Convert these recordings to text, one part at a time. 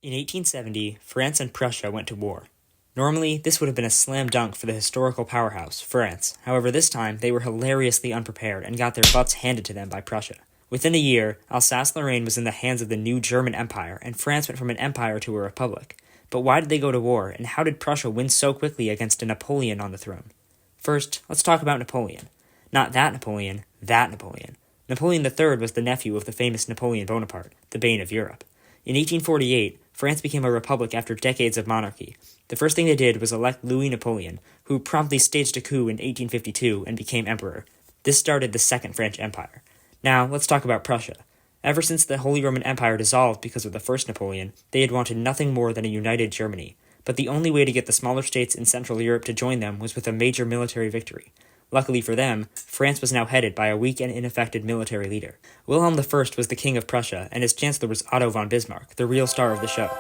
In 1870, France and Prussia went to war. Normally, this would have been a slam dunk for the historical powerhouse, France. However, this time, they were hilariously unprepared and got their butts handed to them by Prussia. Within a year, Alsace-Lorraine was in the hands of the new German Empire, and France went from an empire to a republic. But why did they go to war, and how did Prussia win so quickly against a Napoleon on the throne? First, let's talk about Napoleon. Not that Napoleon, that Napoleon. Napoleon III was the nephew of the famous Napoleon Bonaparte, the bane of Europe. In 1848, France became a republic after decades of monarchy. The first thing they did was elect Louis Napoleon, who promptly staged a coup in 1852 and became emperor. This started the Second French Empire. Now, let's talk about Prussia. Ever since the Holy Roman Empire dissolved because of the first Napoleon, they had wanted nothing more than a united Germany. But the only way to get the smaller states in Central Europe to join them was with a major military victory. Luckily for them, France was now headed by a weak and ineffective military leader. Wilhelm I was the king of Prussia, and his chancellor was Otto von Bismarck, the real star of the show.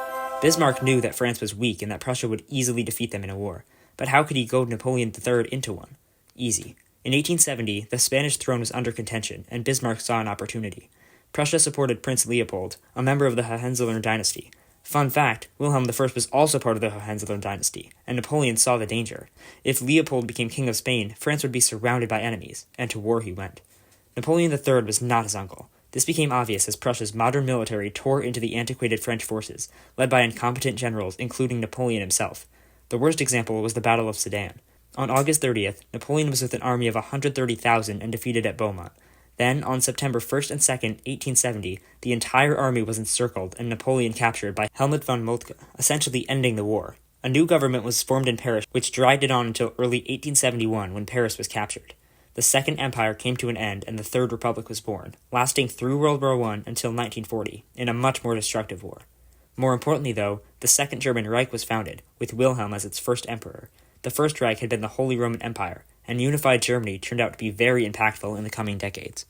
Bismarck knew that France was weak and that Prussia would easily defeat them in a war. But how could he goad Napoleon III into one? Easy. In 1870, the Spanish throne was under contention, and Bismarck saw an opportunity. Prussia supported Prince Leopold, a member of the Hohenzollern dynasty. Fun fact, Wilhelm I was also part of the Hohenzollern dynasty, and Napoleon saw the danger. If Leopold became king of Spain, France would be surrounded by enemies, and to war he went. Napoleon III was not his uncle. This became obvious as Prussia's modern military tore into the antiquated French forces, led by incompetent generals, including Napoleon himself. The worst example was the Battle of Sedan. On August 30th, Napoleon was with an army of 130,000 and defeated at Beaumont. Then, on September 1st and 2nd, 1870, the entire army was encircled and Napoleon captured by Helmut von Moltke, essentially ending the war. A new government was formed in Paris, which dragged it on until early 1871 when Paris was captured. The Second Empire came to an end and the Third Republic was born, lasting through World War I until 1940, in a much more destructive war. More importantly, though, the Second German Reich was founded, with Wilhelm as its first emperor. The First Reich had been the Holy Roman Empire, and unified Germany turned out to be very impactful in the coming decades.